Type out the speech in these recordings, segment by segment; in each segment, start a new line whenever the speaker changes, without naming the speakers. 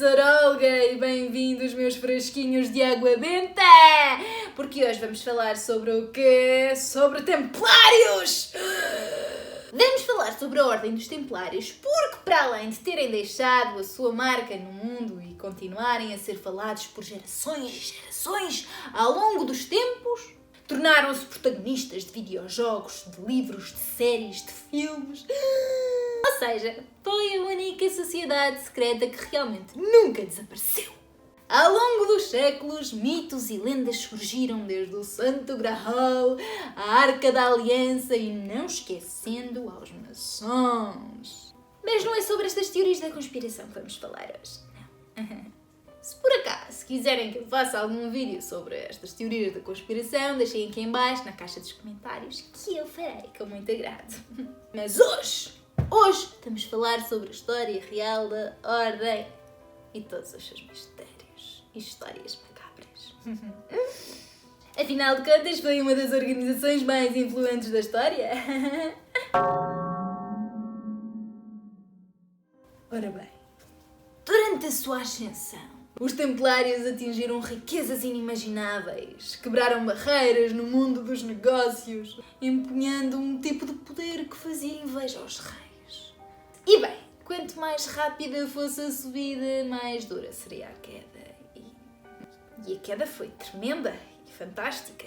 Saroga e bem-vindos meus frasquinhos de água benta! Porque hoje vamos falar sobre o quê? Sobre Templários! Vamos falar sobre a Ordem dos Templários porque, para além de terem deixado a sua marca no mundo e continuarem a ser falados por gerações e gerações ao longo dos tempos, tornaram-se protagonistas de videojogos, de livros, de séries, de filmes. Ou seja, foi a única sociedade secreta que realmente nunca desapareceu. Ao longo dos séculos, mitos e lendas surgiram desde o Santo Graal, a Arca da Aliança e não esquecendo aos maçons. Mas não é sobre estas teorias da conspiração que vamos falar hoje, não. Se por acaso quiserem que eu faça algum vídeo sobre estas teorias da conspiração, deixem aqui em baixo, na caixa dos comentários, que eu farei com muito agrado. Mas hoje estamos a falar sobre a história real da Ordem e todos os seus mistérios e histórias macabras. Afinal de contas, foi uma das organizações mais influentes da história. Ora bem, durante a sua ascensão, os Templários atingiram riquezas inimagináveis, quebraram barreiras no mundo dos negócios, empunhando um tipo de poder que fazia inveja aos reis. E bem, quanto mais rápida fosse a subida, mais dura seria a queda. E a queda foi tremenda e fantástica.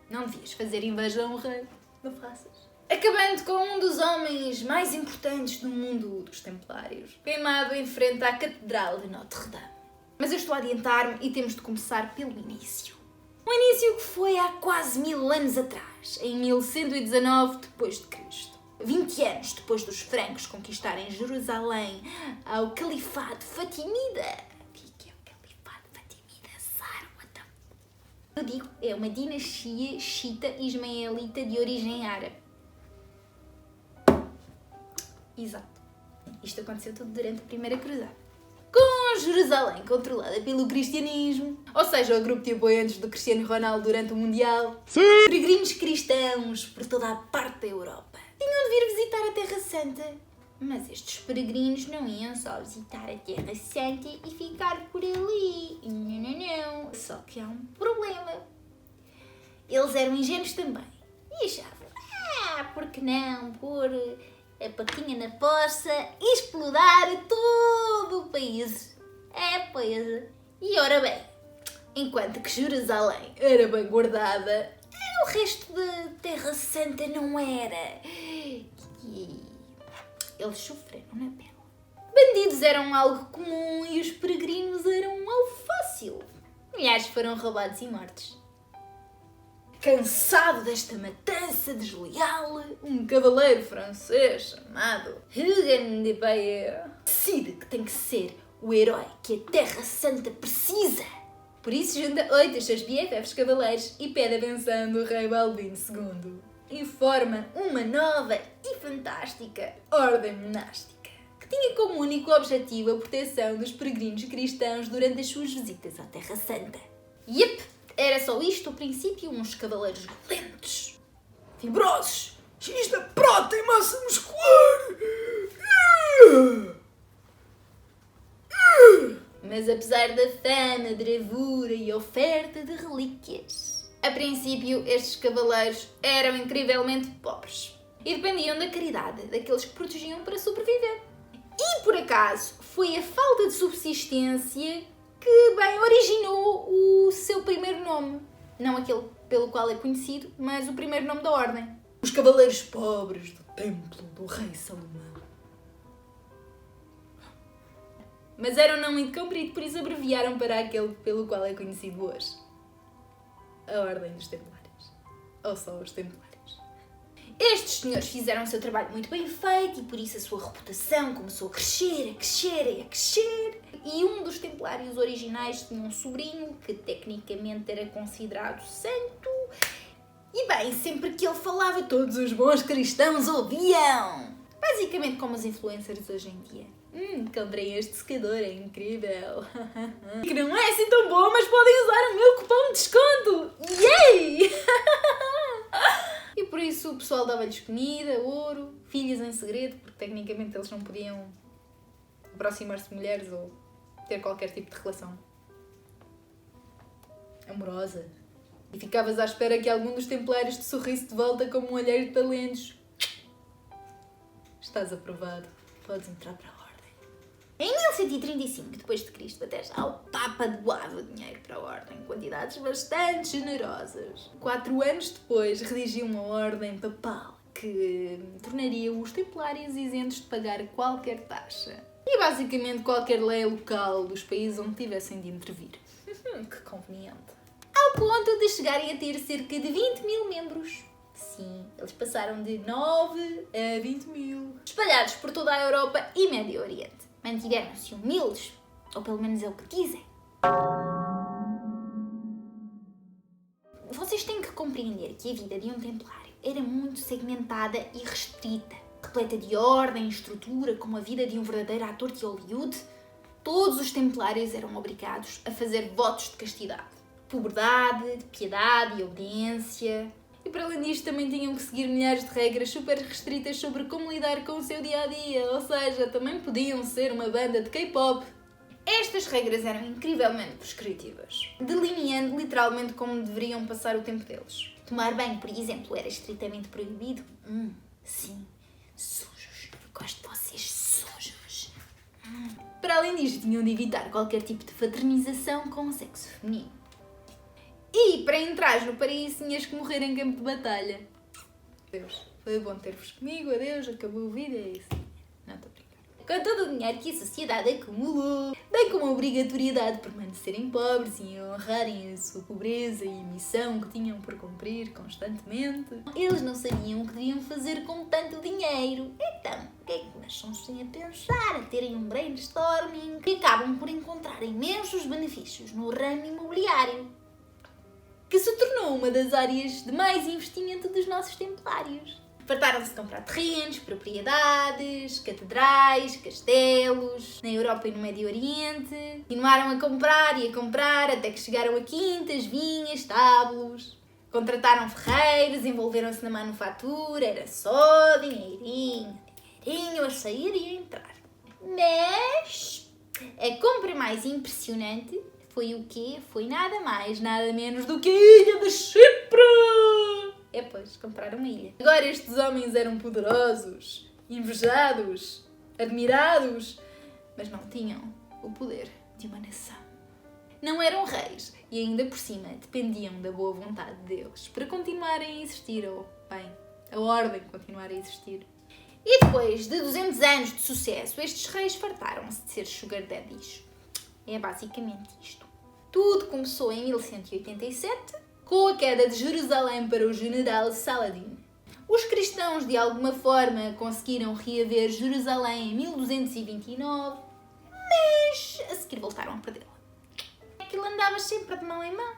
Não devias fazer inveja a um rei, não faças. Acabando com um dos homens mais importantes do mundo dos Templários, queimado em frente à Catedral de Notre-Dame. Mas eu estou a adiantar-me e temos de começar pelo início. Um início que foi há quase 1000 anos atrás, em 1119 d.C. 20 anos depois dos francos conquistarem Jerusalém ao Califado Fatimida. O que é o Califado Fatimida? Sárwata. Eu digo, é uma dinastia xiita ismaelita de origem árabe. Exato. Isto aconteceu tudo durante a Primeira Cruzada. Com Jerusalém controlada pelo cristianismo, ou seja, o grupo de apoiantes do Cristiano Ronaldo durante o Mundial, sim, peregrinos cristãos por toda a parte da Europa tinham de vir visitar a Terra Santa. Mas estes peregrinos não iam só visitar a Terra Santa e ficar por ali. Não. Só que há um problema. Eles eram ingênuos também e achavam, por que não pôr a patinha na poça e explorar todo o país. Pois. E ora bem, enquanto que Jerusalém era bem guardada, o resto da Terra Santa não era. E eles sofreram na pele. Bandidos eram algo comum e os peregrinos eram algo fácil. Milhares foram roubados e mortos. Cansado desta matança desleal, um cavaleiro francês chamado Hugues de Bayeux decide que tem que ser o herói que a Terra Santa precisa. Por isso junta 8 dos seus BFFs cavaleiros e pede a benção do rei Balduíno II. E forma uma nova e fantástica ordem monástica, que tinha como único objetivo a proteção dos peregrinos cristãos durante as suas visitas à Terra Santa. Era só isto, ao princípio, uns cavaleiros valentes, fibrosos, cheios de prata e massa muscular. Mas apesar da fama, bravura e oferta de relíquias, a princípio estes cavaleiros eram incrivelmente pobres e dependiam da caridade daqueles que protegiam para sobreviver. E por acaso foi a falta de subsistência que, bem, originou o seu primeiro nome. Não aquele pelo qual é conhecido, mas o primeiro nome da ordem. Os Cavaleiros Pobres do Templo do Rei Salomão. Mas era um nome muito comprido, por isso abreviaram para aquele pelo qual é conhecido hoje. A Ordem dos Templários. Ou só os Templários. Estes senhores fizeram o seu trabalho muito bem feito e por isso a sua reputação começou a crescer, a crescer e a crescer. E um dos Templários originais tinha um sobrinho que tecnicamente era considerado santo. E bem, sempre que ele falava, todos os bons cristãos ouviam. Basicamente como os influencers hoje em dia. Comprei este secador, é incrível. Que não é assim tão bom, mas podem usar o meu cupom de desconto. Yay! E por isso o pessoal dava-lhes comida, ouro, filhas em segredo, porque tecnicamente eles não podiam aproximar-se de mulheres ou ter qualquer tipo de relação amorosa. E ficavas à espera que algum dos templários te sorrisse de volta como um olheiro de talentos. Estás aprovado. Podes entrar para a ordem. Em 1135 d.C., até já o Papa doava dinheiro para a ordem, quantidades bastante generosas. 4 anos depois, redigiu uma ordem papal que tornaria os templários isentos de pagar qualquer taxa. E basicamente qualquer lei local dos países onde tivessem de intervir. Que conveniente. Ao ponto de chegarem a ter cerca de 20 mil membros. Sim, eles passaram de 9 a 20 mil. Espalhados por toda a Europa e Médio Oriente. Mantiveram-se humildes, ou pelo menos é o que dizem. Vocês têm que compreender que a vida de um templário era muito segmentada e restrita. Repleta de ordem e estrutura, como a vida de um verdadeiro ator de Hollywood. Todos os templários eram obrigados a fazer votos de castidade. Puberdade, de piedade e obediência. E para além disto também tinham que seguir milhares de regras super restritas sobre como lidar com o seu dia-a-dia, ou seja, também podiam ser uma banda de K-pop. Estas regras eram incrivelmente prescritivas, delineando literalmente como deveriam passar o tempo deles. Tomar banho, por exemplo, era estritamente proibido. Sim, sujos. Gosto de vocês sujos. Para além disto, tinham de evitar qualquer tipo de fraternização com o sexo feminino. E para entrares no paraíso tinhas que morrer em campo de batalha. Adeus. Foi bom ter-vos comigo. Adeus. Acabou o vídeo. É isso. Não, estou a brincar. Com todo o dinheiro que a sociedade acumulou, bem como a obrigatoriedade de permanecerem pobres e honrarem a sua pobreza e a missão que tinham por cumprir constantemente, eles não sabiam o que deviam fazer com tanto dinheiro. Então, o que é que começam-se a pensar? A terem um brainstorming e acabam por encontrar imensos benefícios no ramo imobiliário, que se tornou uma das áreas de mais investimento dos nossos templários. Fartaram-se de comprar terrenos, propriedades, catedrais, castelos, na Europa e no Médio Oriente. Continuaram a comprar até que chegaram a quintas, vinhas, estábulos. Contrataram ferreiros, envolveram-se na manufatura, era só dinheirinho a sair e a entrar. Mas a compra mais impressionante foi o quê? Foi nada mais, nada menos do que a ilha de Chipre! Pois, compraram uma ilha. Agora estes homens eram poderosos, invejados, admirados, mas não tinham o poder de uma nação. Não eram reis e ainda por cima dependiam da boa vontade deles para continuarem a existir, ou, bem, a ordem continuar a existir. E depois de 200 anos de sucesso, estes reis fartaram-se de ser sugar daddies. É basicamente isto. Tudo começou em 1187, com a queda de Jerusalém para o general Saladin. Os cristãos, de alguma forma, conseguiram reaver Jerusalém em 1229, mas a seguir voltaram a perdê-la. Aquilo andava sempre de mão em mão.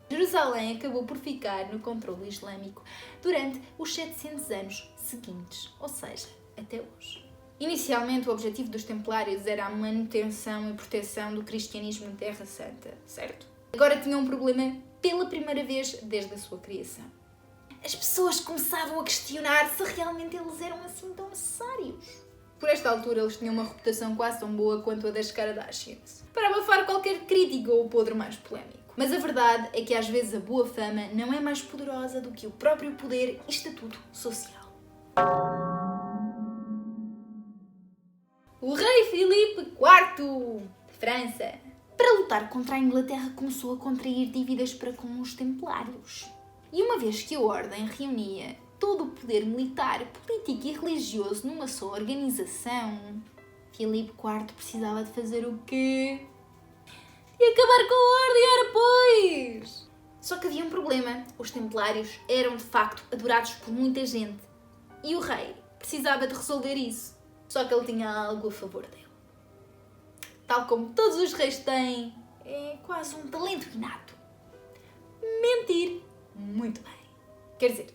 Jerusalém acabou por ficar no controle islâmico durante os 700 anos seguintes, ou seja, até hoje. Inicialmente, o objetivo dos templários era a manutenção e proteção do cristianismo em Terra Santa, certo? Agora tinham um problema pela primeira vez desde a sua criação. As pessoas começavam a questionar se realmente eles eram assim tão necessários. Por esta altura, eles tinham uma reputação quase tão boa quanto a das Kardashians, para abafar qualquer crítico ou podre mais polémico. Mas a verdade é que às vezes a boa fama não é mais poderosa do que o próprio poder e estatuto social. O rei Filipe IV de França, para lutar contra a Inglaterra, começou a contrair dívidas para com os templários. E uma vez que a ordem reunia todo o poder militar, político e religioso numa só organização, Filipe IV precisava de fazer o quê? E acabar com a ordem, ora pois! Só que havia um problema. Os templários eram de facto adorados por muita gente. E o rei precisava de resolver isso. Só que ele tinha algo a favor dele. Tal como todos os reis têm, é quase um talento inato. Mentir muito bem. Quer dizer,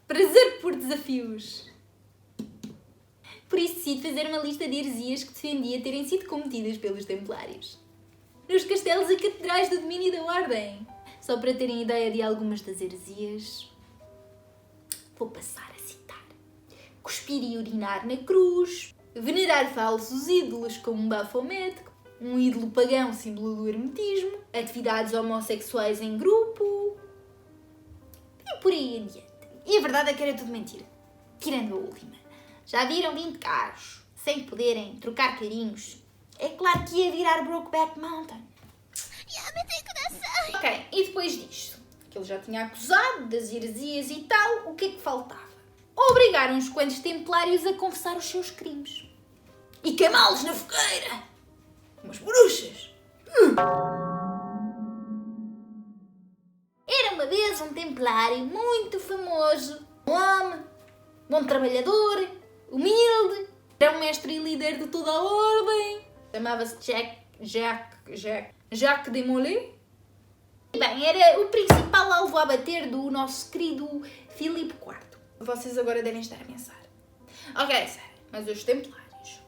prazer por desafios. Por isso decidi fazer uma lista de heresias que defendia terem sido cometidas pelos templários nos castelos e catedrais do domínio da ordem. Só para terem ideia de algumas das heresias, vou passar a citar: cuspir e urinar na cruz, venerar falsos ídolos como Baphomet, um ídolo pagão símbolo do hermetismo, atividades homossexuais em grupo e por aí em diante. E a verdade é que era tudo mentira, tirando a última. Já viram 20 carros sem poderem trocar carinhos? É claro que ia virar Brokeback Mountain. Ok, e depois disto, que ele já tinha acusado das heresias e tal, o que é que faltava? Obrigar uns quantos templários a confessar os seus crimes. E queimá-los na fogueira. Umas bruxas. Era uma vez um templário muito famoso. Um homem, bom trabalhador, humilde, era um mestre e líder de toda a ordem. Chamava-se Jacques de Molay. Bem, era o principal alvo a bater do nosso querido Filipe IV. Vocês agora devem estar a pensar. Ok, sério, mas os templários,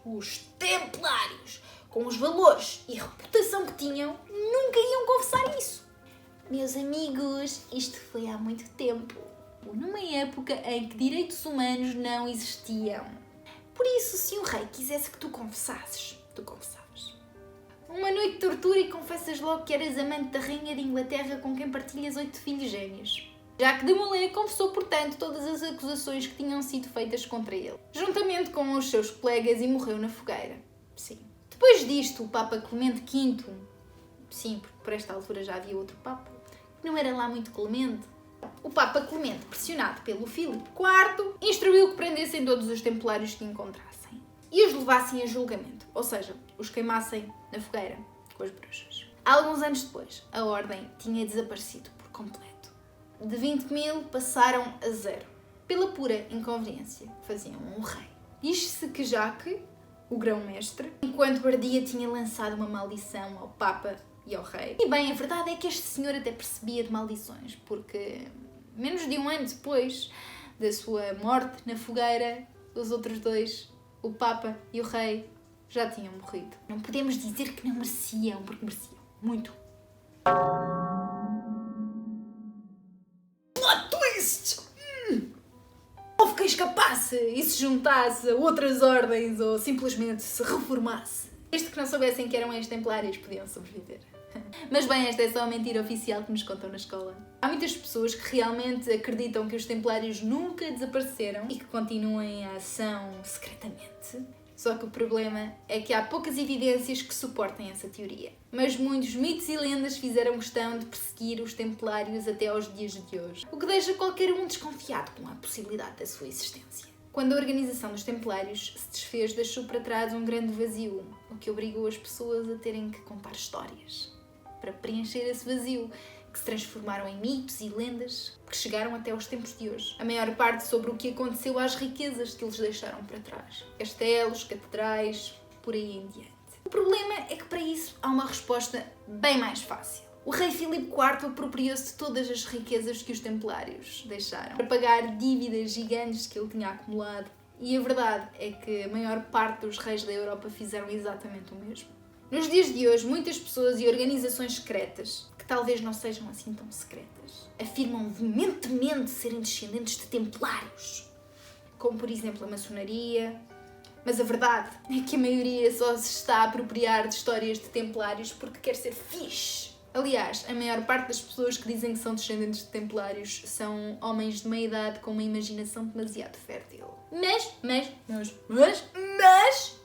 com os valores e reputação que tinham, nunca iam confessar isso. Meus amigos, isto foi há muito tempo. Numa época em que direitos humanos não existiam. Por isso, se o rei quisesse que tu confessavas. Uma noite de tortura e confessas logo que eras amante da rainha de Inglaterra com quem partilhas 8 filhos gêmeos. Jacques de Molay confessou, portanto, todas as acusações que tinham sido feitas contra ele, juntamente com os seus colegas, e morreu na fogueira. Sim. Depois disto, o Papa Clemente V, sim, porque por esta altura já havia outro Papa, que não era lá muito clemente, o Papa Clemente, pressionado pelo Filipe IV, instruiu que prendessem todos os templários que encontrassem e os levassem a julgamento, ou seja, os queimassem na fogueira com as bruxas. Alguns anos depois, a ordem tinha desaparecido por completo. De 20.000 passaram a 0, pela pura inconveniência que faziam um rei. Diz-se que Jacques, o grão-mestre, enquanto ardia, tinha lançado uma maldição ao Papa e ao rei. E bem, a verdade é que este senhor até percebia de maldições, porque menos de um ano depois da sua morte na fogueira, os outros dois, o Papa e o rei, já tinham morrido. Não podemos dizer que não mereciam, porque mereciam muito. Plot twist! Houve quem escapasse e se juntasse a outras ordens ou simplesmente se reformasse. Desde que não soubessem que eram ex-templários, podiam sobreviver. Mas bem, esta é só a mentira oficial que nos contam na escola. Há muitas pessoas que realmente acreditam que os templários nunca desapareceram e que continuam em ação secretamente. Só que o problema é que há poucas evidências que suportem essa teoria. Mas muitos mitos e lendas fizeram questão de perseguir os templários até aos dias de hoje, o que deixa qualquer um desconfiado com a possibilidade da sua existência. Quando a organização dos templários se desfez, deixou para trás um grande vazio, o que obrigou as pessoas a terem que contar histórias para preencher esse vazio, que se transformaram em mitos e lendas que chegaram até aos tempos de hoje. A maior parte sobre o que aconteceu às riquezas que eles deixaram para trás. Castelos, catedrais, por aí em diante. O problema é que para isso há uma resposta bem mais fácil. O rei Filipe IV apropriou-se de todas as riquezas que os templários deixaram para pagar dívidas gigantes que ele tinha acumulado. E a verdade é que a maior parte dos reis da Europa fizeram exatamente o mesmo. Nos dias de hoje, muitas pessoas e organizações secretas, que talvez não sejam assim tão secretas, afirmam veementemente serem descendentes de templários, como por exemplo a maçonaria. Mas a verdade é que a maioria só se está a apropriar de histórias de templários porque quer ser fixe. Aliás, a maior parte das pessoas que dizem que são descendentes de templários são homens de meia idade com uma imaginação demasiado fértil. Mas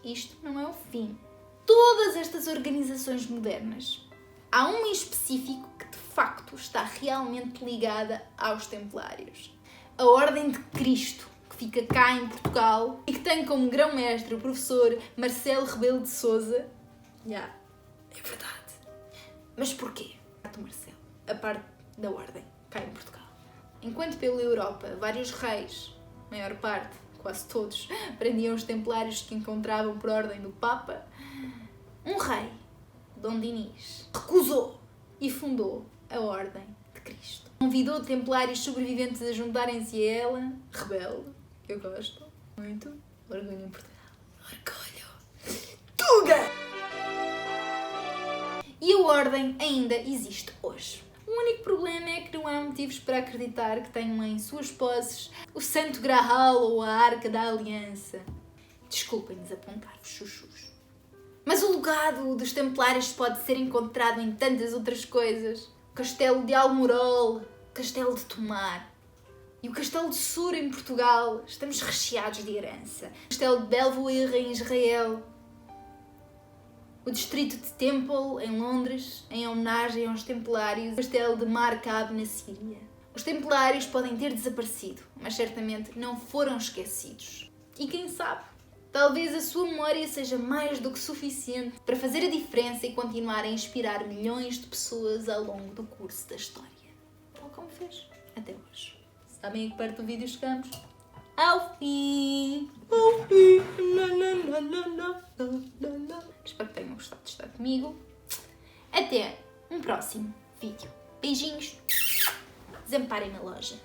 isto não é o fim. Todas estas organizações modernas, há uma em específico que de facto está realmente ligada aos templários. A Ordem de Cristo, que fica cá em Portugal e que tem como grão-mestre o professor Marcelo Rebelo de Sousa. É verdade. Mas porquê? Marcelo, a parte da Ordem, cá em Portugal. Enquanto pela Europa vários reis, maior parte, quase todos, prendiam os templários que encontravam por ordem do Papa, um rei, Dom Dinis, recusou e fundou a Ordem de Cristo. Convidou templários sobreviventes a juntarem-se a ela, rebelde, que eu gosto muito, orgulho em Portugal. Orgulho! Tuga! E a Ordem ainda existe hoje. O único problema é que não há motivos para acreditar que tenham em suas posses o Santo Graal ou a Arca da Aliança. Desculpem desapontar-vos, chuchus. Mas o legado dos Templários pode ser encontrado em tantas outras coisas. O Castelo de Almorol, o Castelo de Tomar e o Castelo de Sura em Portugal. Estamos recheados de herança. O Castelo de Belvoir em Israel. O distrito de Temple em Londres, em homenagem aos Templários. O Castelo de Markab na Síria. Os Templários podem ter desaparecido, mas certamente não foram esquecidos. E quem sabe? Talvez a sua memória seja mais do que suficiente para fazer a diferença e continuar a inspirar milhões de pessoas ao longo do curso da história. Tal como fez até hoje. Sabem a que parte do vídeo chegamos? Ao fim! Ao fim! Espero que tenham gostado de estar comigo. Até um próximo vídeo. Beijinhos! Desamparem na loja.